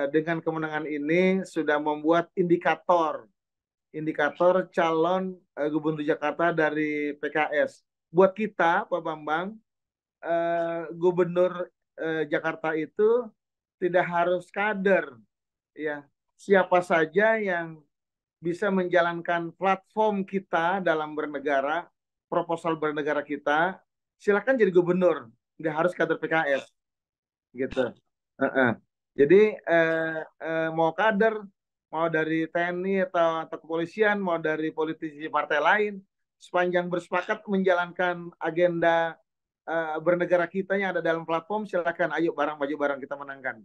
dengan kemenangan ini sudah membuat indikator calon Gubernur Jakarta dari PKS. Buat kita, Pak Bambang, Gubernur Jakarta itu tidak harus kader, ya. Siapa saja yang bisa menjalankan platform kita dalam bernegara, proposal bernegara kita, silakan jadi gubernur, nggak harus kader PKS, gitu. Jadi mau kader, mau dari TNI atau kepolisian, mau dari politisi partai lain, sepanjang bersepakat menjalankan agenda bernegara kita yang ada dalam platform, silakan ayo bareng maju bareng kita menangkan.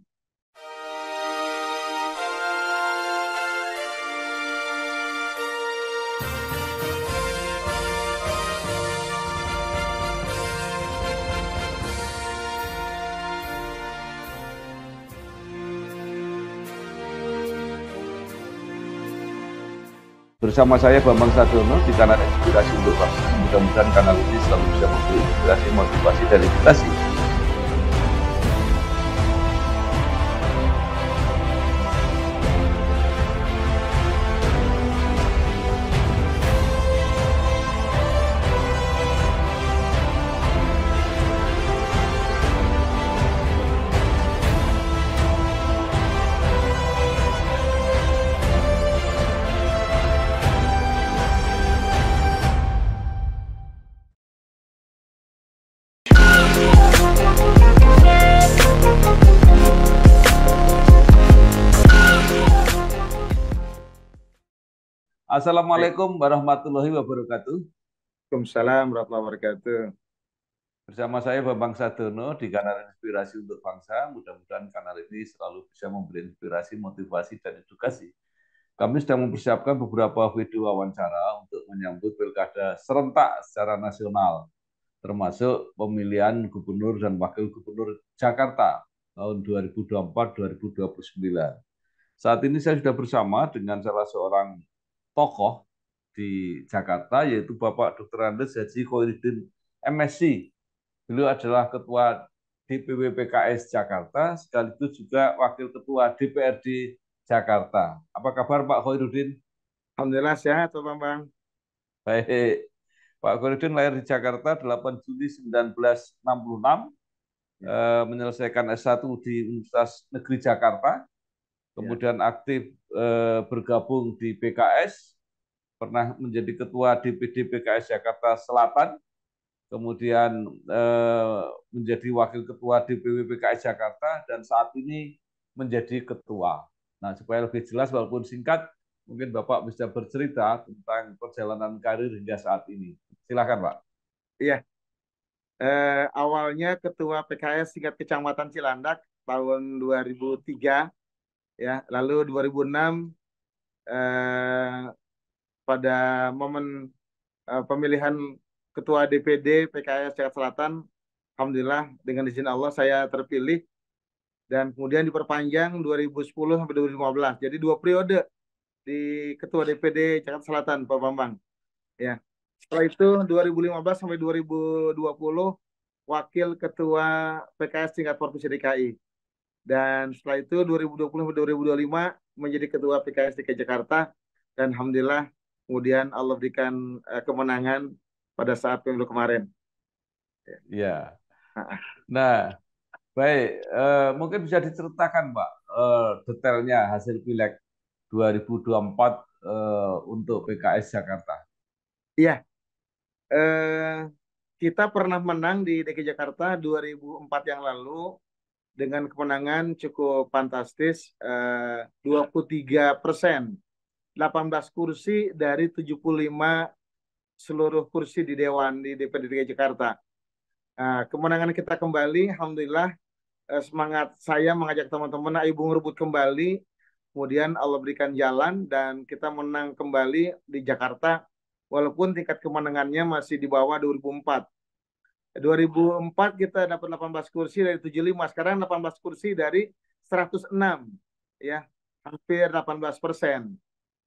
Bersama saya Bambang Sadiono di kanal Inspirasi untuk Bangsa. Mudah-mudahan kanal ini selalu bisa memberi inspirasi, motivasi, dan edukasi. Assalamualaikum warahmatullahi wabarakatuh. Waalaikumsalam warahmatullahi wabarakatuh. Bersama saya Bambang Sadiono di kanal Inspirasi untuk Bangsa. Mudah-mudahan kanal ini selalu bisa memberi inspirasi, motivasi, dan edukasi. Kami sedang mempersiapkan beberapa video wawancara untuk menyambut pilkada serentak secara nasional, termasuk pemilihan gubernur dan wakil gubernur Jakarta tahun 2024-2029. Saat ini saya sudah bersama dengan salah seorang tokoh di Jakarta, yaitu Bapak Dr. Andes Haji Khoiruddin MSc. Beliau adalah Ketua DPW PKS Jakarta, sekaligus juga Wakil Ketua DPRD Jakarta. Apa kabar Pak Khoiruddin? Alhamdulillah sehat Pak Bambang. Baik. Pak Khoiruddin lahir di Jakarta 8 Juli 1966, menyelesaikan S1 di Universitas Negeri Jakarta, kemudian aktif bergabung di PKS, pernah menjadi Ketua DPD PKS Jakarta Selatan, kemudian menjadi Wakil Ketua DPW PKS Jakarta, dan saat ini menjadi Ketua. Nah, supaya lebih jelas walaupun singkat, mungkin Bapak bisa bercerita tentang perjalanan karir hingga saat ini. Silakan, Pak. Iya, awalnya Ketua PKS tingkat Kecamatan Cilandak tahun 2003, ya. Lalu 2006 pada momen pemilihan Ketua DPD PKS Jakarta Selatan, alhamdulillah dengan izin Allah saya terpilih dan kemudian diperpanjang 2010 sampai 2015. Jadi 2 periode di Ketua DPD Jakarta Selatan, Pak Bambang. Ya. Setelah itu 2015 sampai 2020 Wakil Ketua PKS tingkat Provinsi DKI. Dan setelah itu 2020 sampai 2025 menjadi Ketua PKS DKI Jakarta, dan alhamdulillah kemudian Allah berikan kemenangan pada saat pemilu kemarin. Ya. Nah, baik. Mungkin bisa diceritakan, Pak, detailnya hasil Pileg 2024 untuk PKS Jakarta. Iya. Kita pernah menang di DKI Jakarta 2004 yang lalu dengan kemenangan cukup fantastis, 23%. 18 kursi dari 75 seluruh kursi di Dewan di DPD DKI Jakarta. Nah, kemenangan kita kembali, alhamdulillah, semangat saya mengajak teman-teman, ayo ngerebut kembali. Kemudian Allah berikan jalan dan kita menang kembali di Jakarta, walaupun tingkat kemenangannya masih di bawah 2004. 2004 kita dapat 18 kursi dari 75, sekarang 18 kursi dari 106, ya, hampir 18%.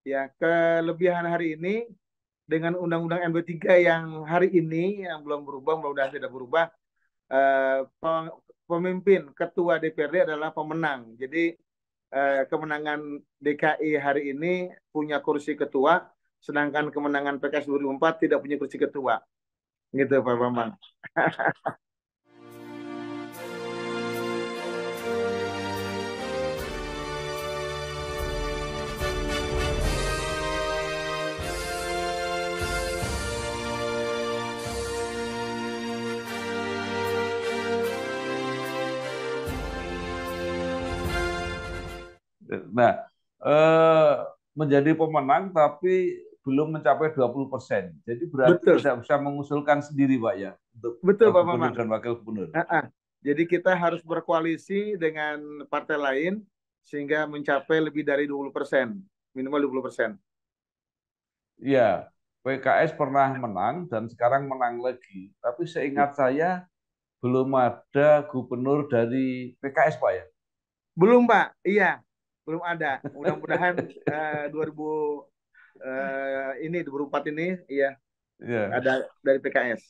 Ya, kelebihan hari ini dengan Undang-Undang MD3 yang hari ini yang belum berubah, mudah-mudahan tidak berubah, pemimpin Ketua DPRD adalah pemenang. Jadi kemenangan DKI hari ini punya kursi ketua, sedangkan kemenangan PKS 2004 tidak punya kursi ketua. Gitu Pak Bambang. Nah, menjadi pemenang tapi belum mencapai 20%. Jadi berarti Betul, tidak bisa mengusulkan sendiri, Pak ya, untuk betul Pak gubernur Bambang. dan wakil gubernur. Jadi kita harus berkoalisi dengan partai lain sehingga mencapai lebih dari 20%, minimal 20%. Iya, PKS pernah menang dan sekarang menang lagi. Tapi seingat saya belum ada gubernur dari PKS, Pak ya. Belum Pak, iya, belum ada. Mudah-mudahan 2000 ini 2004 ini, iya, Iya. ada dari PKS.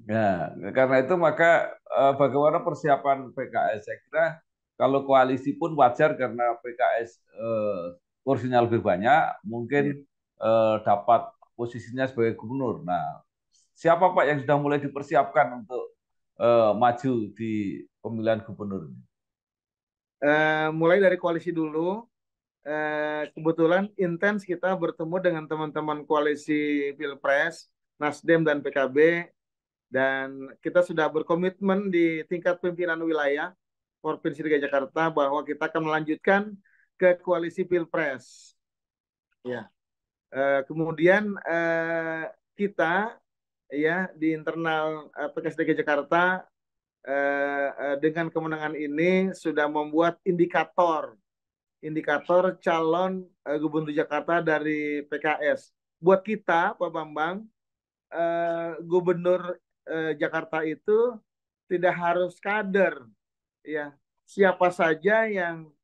Nah, karena itu maka bagaimana persiapan PKS? Saya kira kalau koalisi pun wajar karena PKS kursinya lebih banyak, mungkin Iya. dapat posisinya sebagai gubernur. Nah, siapa Pak yang sudah mulai dipersiapkan untuk maju di pemilihan gubernur? Mulai dari koalisi dulu. Kebetulan intens kita bertemu dengan teman-teman koalisi Pilpres, Nasdem dan PKB, dan kita sudah berkomitmen di tingkat pimpinan wilayah Provinsi DKI Jakarta bahwa kita akan melanjutkan ke koalisi Pilpres. Ya. Kemudian kita ya di internal PKS DKI Jakarta dengan kemenangan ini sudah membuat indikator calon Gubernur Jakarta dari PKS. Buat kita, Pak Bambang, Gubernur Jakarta itu tidak harus kader, ya. Siapa saja yang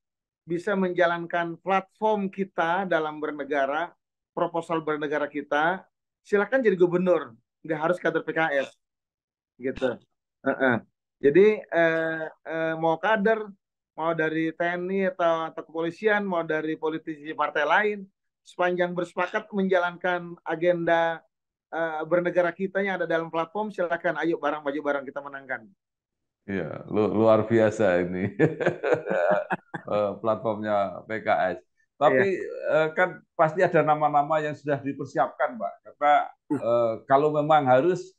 bisa menjalankan platform kita dalam bernegara, proposal bernegara kita, silakan jadi gubernur, nggak harus kader PKS, gitu. Jadi mau kader, mau dari TNI atau kepolisian, mau dari politisi partai lain, sepanjang bersepakat menjalankan agenda bernegara kita yang ada dalam platform, silakan ayo bareng maju bareng kita menangkan. Iya, luar biasa ini platformnya PKS. Tapi Iya, kan pasti ada nama-nama yang sudah dipersiapkan, Pak. Karena kalau memang harus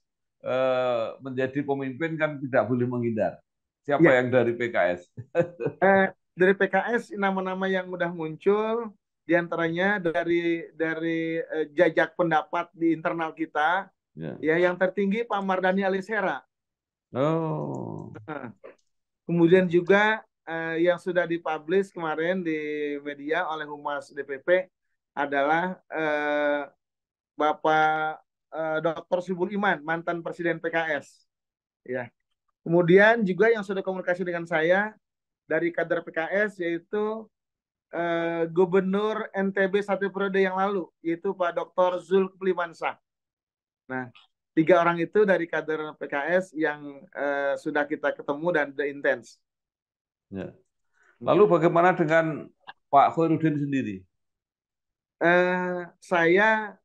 menjadi pemimpin kan tidak boleh menghindar. Siapa iya. yang dari PKS? Dari PKS nama-nama yang mudah muncul, diantaranya dari jajak pendapat di internal kita, Ya. ya yang tertinggi Pak Mardhani Alisera. Oh, Kemudian juga yang sudah dipublish kemarin di media oleh Humas DPP adalah Bapak Dr. Subul Iman, mantan Presiden PKS. Ya. Kemudian juga yang sudah komunikasi dengan saya dari kader PKS yaitu Gubernur NTB satu periode yang lalu, yaitu Pak Dr. Zulkifli Mansah. Nah, 3 orang itu dari kader PKS yang sudah kita ketemu dan intens. ya. Lalu bagaimana dengan Pak Khairuddin sendiri? Saya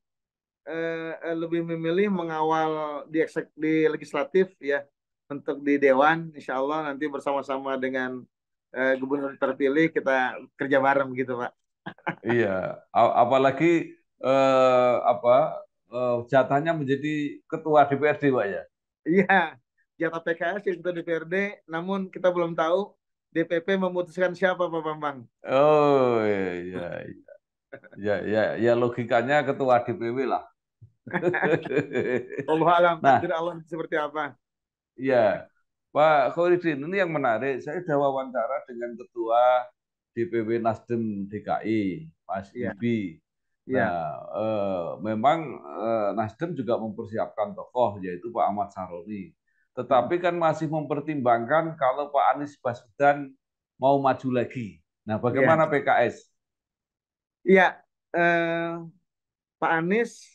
lebih memilih mengawal di legislatif ya, untuk di Dewan, insya Allah nanti bersama-sama dengan gubernur terpilih kita kerja bareng gitu Pak. Iya, apalagi apa jatahnya menjadi ketua DPRD, Pak ya. Iya, jatah PKS yang ketua DPRD, namun kita belum tahu DPP memutuskan siapa Pak Bambang. Oh iya, ya, ya, ya logikanya ketua DPW lah. Allah alam, takdir Nah, Allah seperti apa. ya, Pak Khairuddin, ini yang menarik. Saya sudah wawancara dengan ketua DPW Nasdem DKI, Mas Iya, Bibi. Nah, iya, memang Nasdem juga mempersiapkan tokoh, yaitu Pak Ahmad Saroni. Tetapi kan masih mempertimbangkan kalau Pak Anies Baswedan mau maju lagi. Nah, iya, bagaimana PKS? iya. Eh, Pak Anies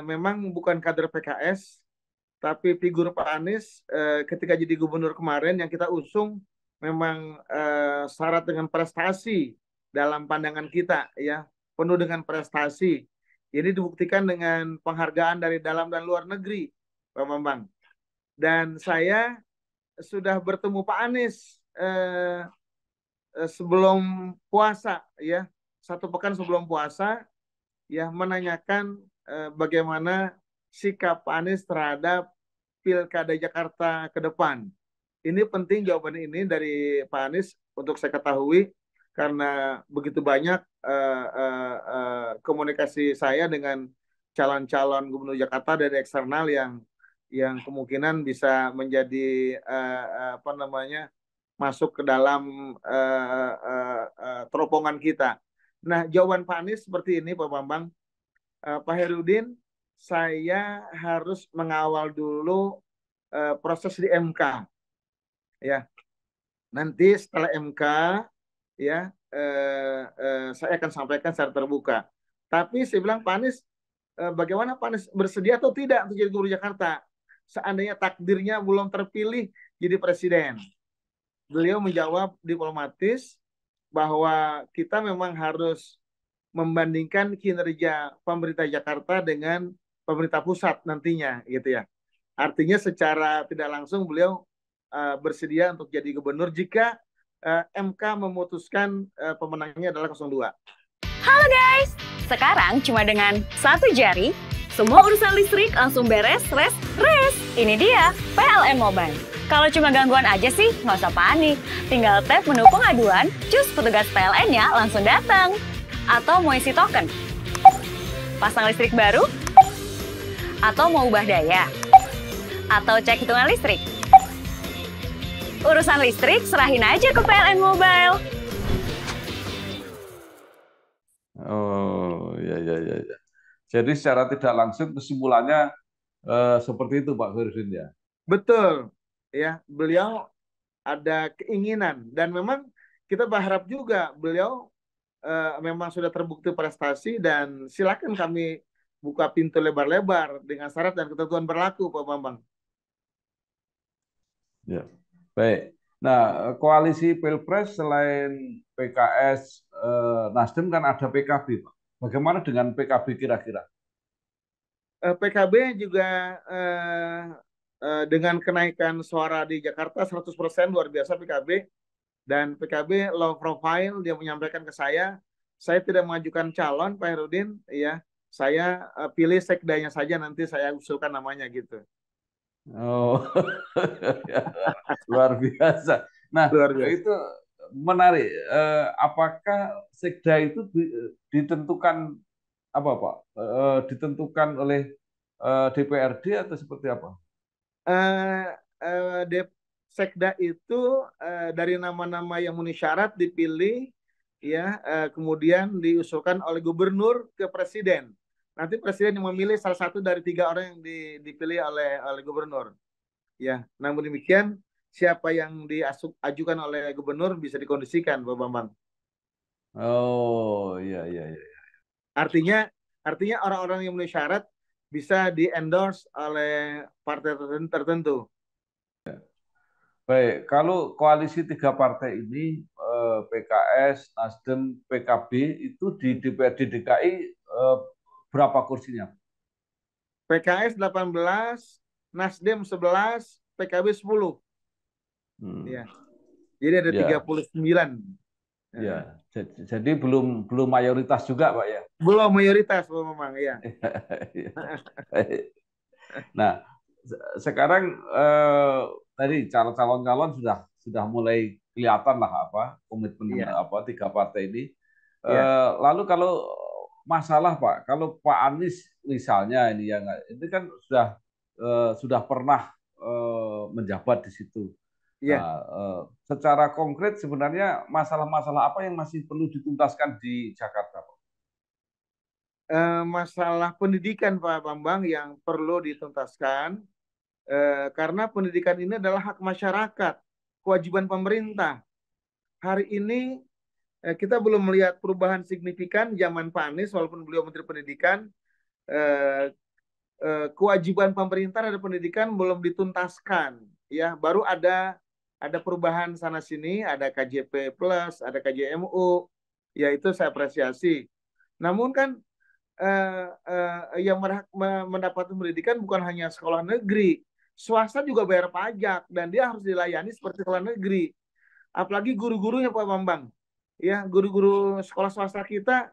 memang bukan kader PKS, tapi figur Pak Anies ketika jadi gubernur kemarin yang kita usung memang syarat dengan prestasi dalam pandangan kita, ya, penuh dengan prestasi. Ini dibuktikan dengan penghargaan dari dalam dan luar negeri, Pak Bambang. Dan saya sudah bertemu Pak Anies sebelum puasa, ya, 1 pekan sebelum puasa, ya, menanyakan bagaimana sikap Pak Anies terhadap Pilkada Jakarta ke depan. Ini penting jawaban ini dari Pak Anies untuk saya ketahui, karena begitu banyak komunikasi saya dengan calon-calon gubernur Jakarta dari eksternal yang kemungkinan bisa menjadi apa namanya, masuk ke dalam teropongan kita. Nah, jawaban Pak Anies seperti ini, Pak Bambang. Pak Herudin, saya harus mengawal dulu proses di MK, ya. Nanti setelah MK, ya, saya akan sampaikan secara terbuka. Tapi saya bilang, Pak Anies, bagaimana Pak Anies bersedia atau tidak untuk jadi gubernur Jakarta seandainya takdirnya belum terpilih jadi presiden? Beliau menjawab diplomatis bahwa kita memang harus membandingkan kinerja pemerintah Jakarta dengan pemerintah pusat nantinya, gitu ya. Artinya secara tidak langsung beliau bersedia untuk jadi gubernur jika MK memutuskan pemenangnya adalah 02. Halo guys, sekarang cuma dengan 1 jari, semua urusan listrik langsung beres, res. Ini dia, PLN Mobile. Kalau cuma gangguan aja sih, nggak usah panik. Tinggal tap menu pengaduan, cus petugas PLN-nya langsung datang. Atau mau isi token, pasang listrik baru, atau mau ubah daya, atau cek hitungan listrik. Urusan listrik serahin aja ke PLN Mobile. Oh, ya. Jadi secara tidak langsung kesimpulannya seperti itu, Pak Firudin, ya. Betul, ya. Beliau ada keinginan dan memang kita berharap juga beliau memang sudah terbukti prestasi, dan silakan kami buka pintu lebar-lebar dengan syarat dan ketentuan berlaku, Pak Bambang. Ya, baik. Nah, koalisi Pilpres selain PKS, Nasdem kan ada PKB, Pak. Bagaimana dengan PKB kira-kira? PKB juga dengan kenaikan suara di Jakarta 100%, luar biasa PKB. Dan PKB low profile, dia menyampaikan ke saya tidak mengajukan calon, Pak Herudin, ya, saya pilih sekdanya saja, nanti saya usulkan namanya, gitu. Oh, luar biasa. Nah, Luar biasa. itu menarik. Apakah sekda itu ditentukan apa, Pak? Ditentukan oleh DPRD atau seperti apa? Sekda itu dari nama-nama yang memenuhi syarat dipilih, ya, kemudian diusulkan oleh gubernur ke presiden. Nanti presiden yang memilih salah satu dari 3 orang yang dipilih oleh gubernur, ya. Namun demikian, siapa yang diajukan oleh gubernur bisa dikondisikan, Pak Bambang. Oh, iya. Artinya orang-orang yang memenuhi syarat bisa di-endorse oleh partai tertentu. Baik, kalau koalisi 3 partai ini, PKS, Nasdem, PKB, itu di DPRD DKI berapa kursinya? PKS 18, Nasdem 11, PKB 10. Ya. Jadi ada 39. Ya, jadi belum mayoritas juga, Pak, ya. Belum mayoritas, Pak Memang, ya. Nah, sekarang tadi calon-calon sudah mulai kelihatan lah apa komitmen 3 partai ini. Lalu kalau masalah, Pak, kalau Pak Anies misalnya ini kan sudah pernah menjabat di situ. Nah, secara konkret sebenarnya masalah-masalah apa yang masih perlu dituntaskan di Jakarta, Pak? Masalah pendidikan, Pak Bambang, yang perlu dituntaskan, karena pendidikan ini adalah hak masyarakat, kewajiban pemerintah. Hari ini kita belum melihat perubahan signifikan zaman Pak Anies, walaupun beliau Menteri Pendidikan, kewajiban pemerintah terhadap pendidikan belum dituntaskan, ya. Baru ada ada perubahan sana sini, ada KJP plus, ada KJMU, ya itu saya apresiasi. Namun kan yang mendapat pendidikan bukan hanya sekolah negeri, swasta juga bayar pajak dan dia harus dilayani seperti sekolah negeri. Apalagi guru-gurunya Pak Bambang, ya guru-guru sekolah swasta kita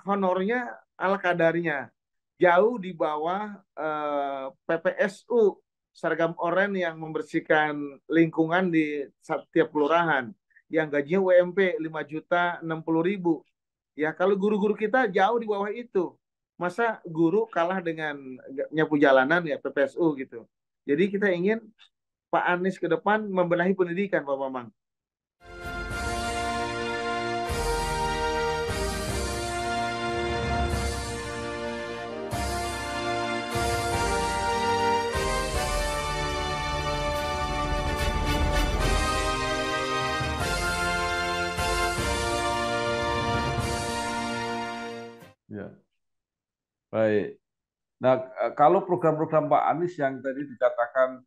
honornya ala kadarnya, jauh di bawah PPSU seragam oranye yang membersihkan lingkungan di setiap kelurahan yang gajinya UMP 5.060.000. Ya kalau guru-guru kita jauh di bawah itu, masa guru kalah dengan nyapu jalanan ya PPSU gitu. Jadi kita ingin Pak Anies ke depan membenahi pendidikan Pak Bambang. Ya, baik. Nah, kalau program-program Pak Anies yang tadi dikatakan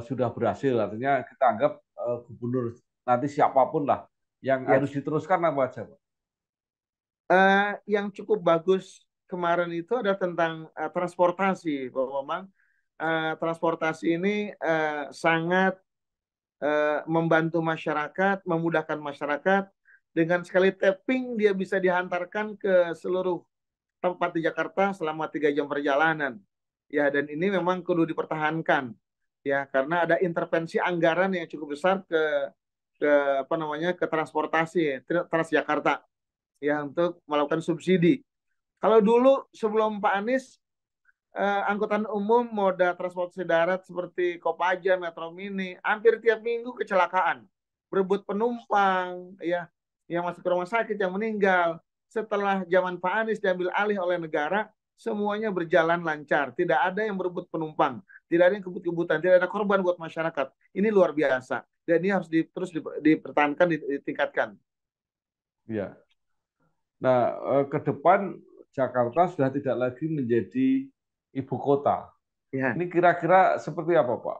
sudah berhasil, artinya kita anggap gubernur nanti siapapun lah yang Ya. harus diteruskan apa aja, Pak? Yang cukup bagus kemarin itu ada tentang transportasi, Pak Bambang. Transportasi ini sangat membantu masyarakat, memudahkan masyarakat. Dengan sekali tapping dia bisa dihantarkan ke seluruh tempat di Jakarta selama 3 jam perjalanan. Ya, dan ini memang perlu dipertahankan. Ya, karena ada intervensi anggaran yang cukup besar ke transportasi Transjakarta ya untuk melakukan subsidi. Kalau dulu sebelum Pak Anies angkutan umum moda transportasi darat seperti Kopaja, Metro Mini hampir tiap minggu kecelakaan, berebut penumpang ya, yang masuk ke rumah sakit, yang meninggal. Setelah zaman Pak Anies diambil alih oleh negara, semuanya berjalan lancar, tidak ada yang berebut penumpang, tidak ada yang kebut-kebutan, tidak ada korban buat masyarakat. Ini luar biasa dan ini harus terus dipertahankan, ditingkatkan. Ya. Nah, ke depan Jakarta sudah tidak lagi menjadi ibu kota. Ya. Ini kira-kira seperti apa, Pak?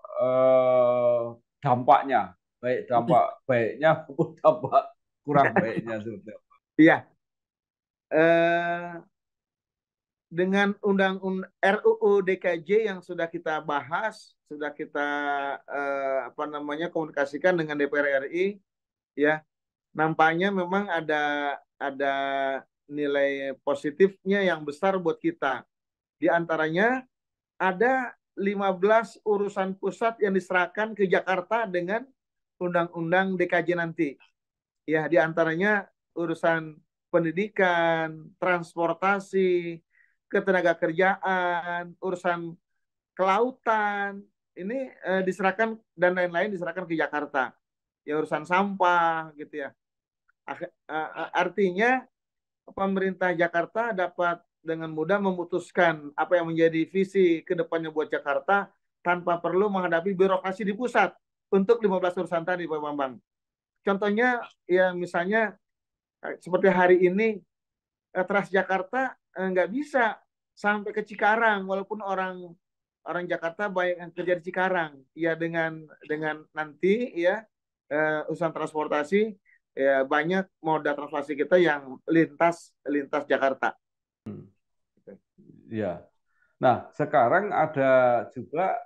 Dampaknya, baik dampak baiknya maupun dampak kurang baiknya seperti apa? Iya. Dengan RUU DKJ yang sudah kita bahas, sudah kita komunikasikan dengan DPR RI, ya nampaknya memang ada nilai positifnya yang besar buat kita. Di antaranya ada 15 urusan pusat yang diserahkan ke Jakarta dengan Undang-Undang DKJ nanti. Ya, di antaranya urusan pendidikan, transportasi, ketenaga kerjaan, urusan kelautan, ini diserahkan dan lain-lain diserahkan ke Jakarta. Ya urusan sampah gitu ya. Artinya pemerintah Jakarta dapat dengan mudah memutuskan apa yang menjadi visi ke depannya buat Jakarta tanpa perlu menghadapi birokrasi di pusat untuk 15 urusan tadi Pak Bambang. Contohnya ya misalnya seperti hari ini Transjakarta nggak bisa sampai ke Cikarang walaupun orang Jakarta banyak yang kerja di Cikarang. Ya dengan nanti ya urusan transportasi ya banyak moda transportasi kita yang lintas Jakarta. Ya. Nah, sekarang ada juga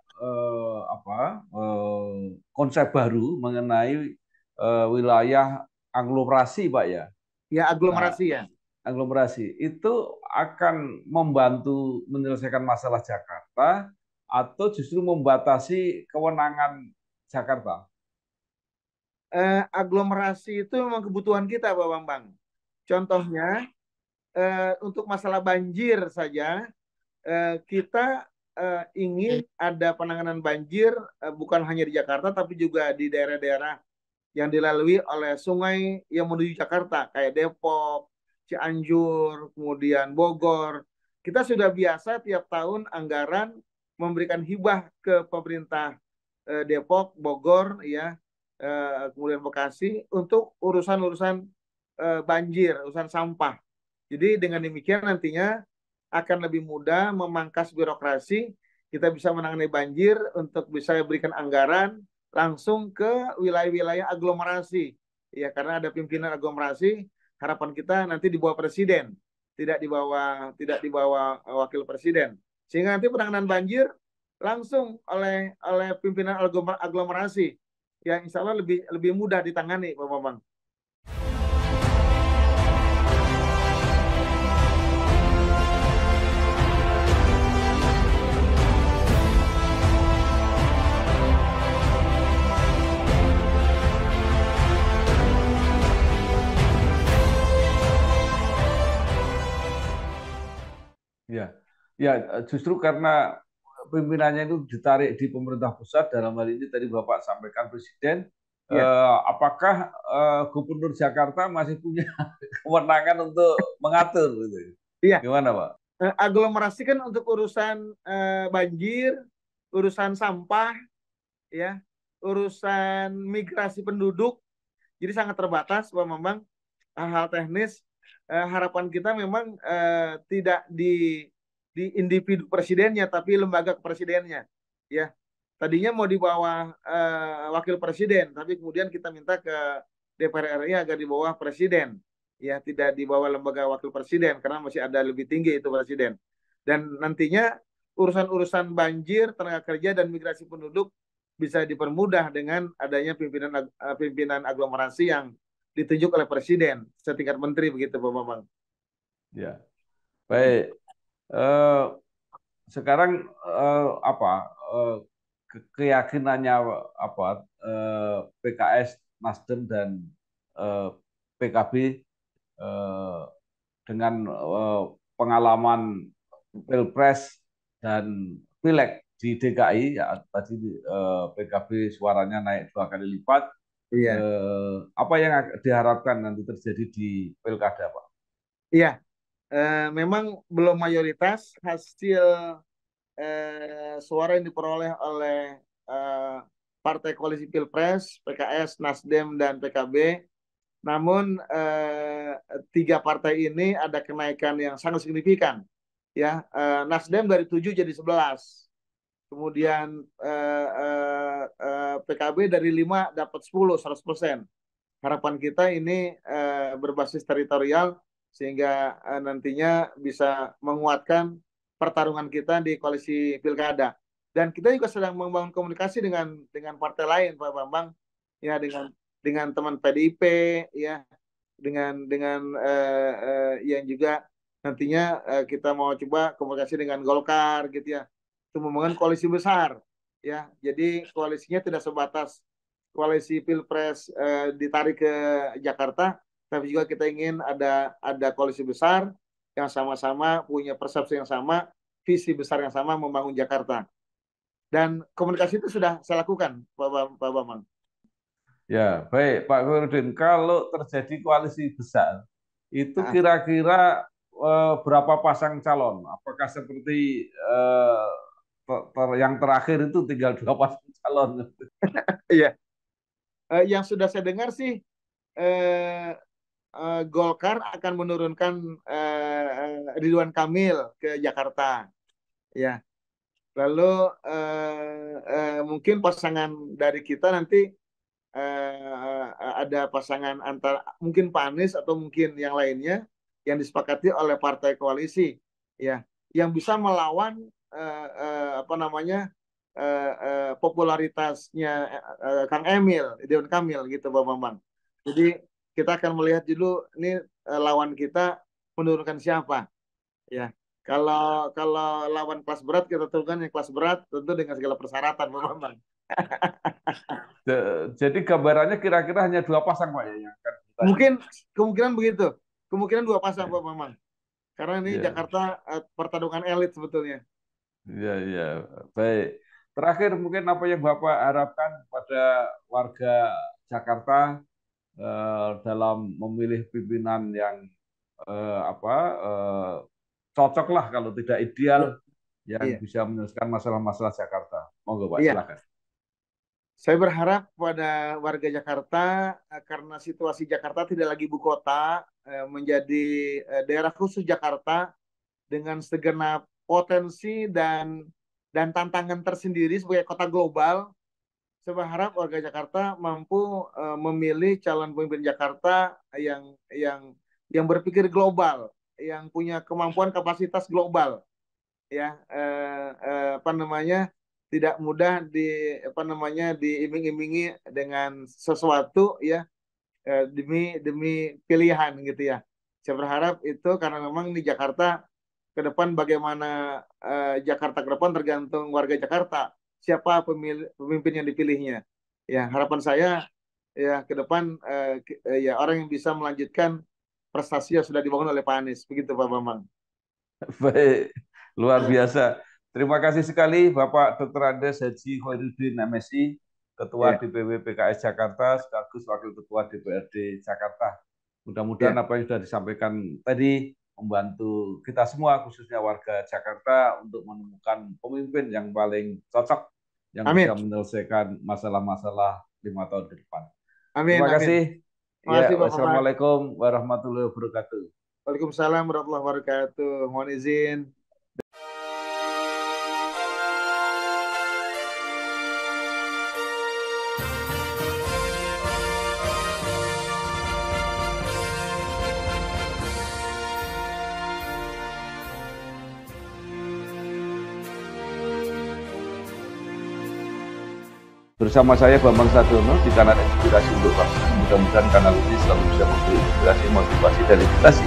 konsep baru mengenai wilayah aglomerasi, Pak ya. Ya, aglomerasi ya. Aglomerasi itu akan membantu menyelesaikan masalah Jakarta atau justru membatasi kewenangan Jakarta? Aglomerasi itu memang kebutuhan kita, Pak Bambang. Contohnya, untuk masalah banjir saja, kita ingin ada penanganan banjir bukan hanya di Jakarta, tapi juga di daerah-daerah yang dilalui oleh sungai yang menuju Jakarta, kayak Depok, Cianjur, kemudian Bogor. Kita sudah biasa tiap tahun anggaran memberikan hibah ke pemerintah Depok, Bogor, ya, kemudian Bekasi untuk urusan-urusan banjir, urusan sampah. Jadi dengan demikian nantinya akan lebih mudah memangkas birokrasi, kita bisa menangani banjir untuk bisa berikan anggaran, langsung ke wilayah-wilayah aglomerasi. Ya, karena ada pimpinan aglomerasi, harapan kita nanti di bawah presiden, tidak di bawah wakil presiden. Sehingga nanti penanganan banjir langsung oleh pimpinan aglomerasi. Ya, insya Allah lebih mudah ditangani, Pak Bambang. Ya, ya justru karena pimpinannya itu ditarik di pemerintah pusat, dalam hal ini tadi Bapak sampaikan Presiden, Ya. apakah Gubernur Jakarta masih punya kewenangan untuk mengatur gitu? Iya. Gimana Pak? Aglomerasi kan untuk urusan banjir, urusan sampah, ya, urusan migrasi penduduk, jadi sangat terbatas, Pak Bambang. Hal-hal teknis, harapan kita memang tidak di individu presidennya, tapi lembaga kepresidennya. Ya, tadinya mau di bawah wakil presiden, tapi kemudian kita minta ke DPR RI agar di bawah presiden. Ya, tidak di bawah lembaga wakil presiden, karena masih ada lebih tinggi itu presiden. Dan nantinya urusan-urusan banjir, tenaga kerja, dan migrasi penduduk bisa dipermudah dengan adanya pimpinan aglomerasi yang ditunjuk oleh presiden setingkat menteri, begitu Pak Bambang. Ya, baik. Sekarang keyakinannya PKS, Nasdem dan PKB dengan pengalaman Pilpres dan Pileg di DKI, ya tadi PKB suaranya naik 2 kali lipat. Iya. Apa yang diharapkan nanti terjadi di Pilkada, Pak? Iya, memang belum mayoritas hasil suara yang diperoleh oleh partai koalisi Pilpres, PKS, Nasdem, dan PKB. Namun 3 partai ini ada kenaikan yang sangat signifikan. Ya, Nasdem dari 7 jadi 11. Kemudian PKB dari 5 dapat 10, 100%. Harapan kita ini berbasis teritorial sehingga nantinya bisa menguatkan pertarungan kita di koalisi pilkada. Dan kita juga sedang membangun komunikasi dengan partai lain, Pak Bambang, ya, dengan teman PDIP, ya, dengan yang juga nantinya kita mau coba komunikasi dengan Golkar, gitu ya, untuk membangun koalisi besar, ya. Jadi koalisinya tidak sebatas koalisi Pilpres ditarik ke Jakarta, tapi juga kita ingin ada koalisi besar yang sama-sama punya persepsi yang sama, visi besar yang sama membangun Jakarta. Dan komunikasi itu sudah saya lakukan, Pak Bambang. Ya, baik Pak Khairuddin. Kalau terjadi koalisi besar, itu kira-kira berapa pasang calon? Apakah seperti yang terakhir itu tinggal 2 pasang calon? Iya. Yang sudah saya dengar sih, Golkar akan menurunkan Ridwan Kamil ke Jakarta, ya. Lalu mungkin pasangan dari kita nanti ada pasangan antara mungkin Pak Anies atau mungkin yang lainnya yang disepakati oleh partai koalisi, ya, yang bisa melawan popularitasnya Kang Emil, Ridwan Kamil, gitu Pak Bambang. Jadi kita akan melihat dulu ini lawan kita menurunkan siapa, ya. Kalau lawan kelas berat, kita turunkan yang kelas berat, tentu dengan segala persyaratan, Pak Bambang. Jadi gambarannya kira-kira hanya 2 pasang, Pak, ya, yang akan mungkin kemungkinan begitu, kemungkinan 2 pasang, Pak Bambang, karena ini Jakarta pertarungan elit sebetulnya. Iya, iya, baik. Terakhir mungkin apa yang Bapak harapkan pada warga Jakarta dalam memilih pimpinan yang cocok lah, kalau tidak ideal, yang bisa menyelesaikan masalah-masalah Jakarta. Monggo Pak, silakan. Saya berharap pada warga Jakarta, karena situasi Jakarta tidak lagi ibu kota, menjadi daerah khusus Jakarta dengan segenap potensi dan tantangan tersendiri sebagai kota global, Saya berharap warga Jakarta mampu memilih calon pemimpin Jakarta yang berpikir global, yang punya kemampuan kapasitas global, ya apa namanya, tidak mudah diiming-imingi dengan sesuatu, ya, demi pilihan gitu ya. Saya berharap itu, karena memang di Jakarta ke depan bagaimana Jakarta ke depan tergantung warga Jakarta, siapa pemimpin yang dipilihnya. Ya, harapan saya ya ke depan ya orang yang bisa melanjutkan prestasi yang sudah dibangun oleh Pak Anies. Begitu Pak Bambang. Baik, luar biasa. Terima kasih sekali Bapak Dr. Andes Haji Khairuddin MSI, Ketua DPW PKS Jakarta, sekaligus Wakil Ketua DPRD Jakarta. Mudah-mudahan apa yang sudah disampaikan tadi membantu kita semua, khususnya warga Jakarta, untuk menemukan pemimpin yang paling cocok, yang bisa menyelesaikan masalah-masalah 5 tahun ke depan. Terima kasih. Ya, wassalamualaikum warahmatullahi wabarakatuh. Waalaikumsalam warahmatullahi wabarakatuh. Mohon izin. Bersama saya Bambang Sadiono di kanal Inspirasi untuk Bangsa. Mudah-mudahan kanal ini selalu bisa memberi inspirasi, motivasi, dan edukasi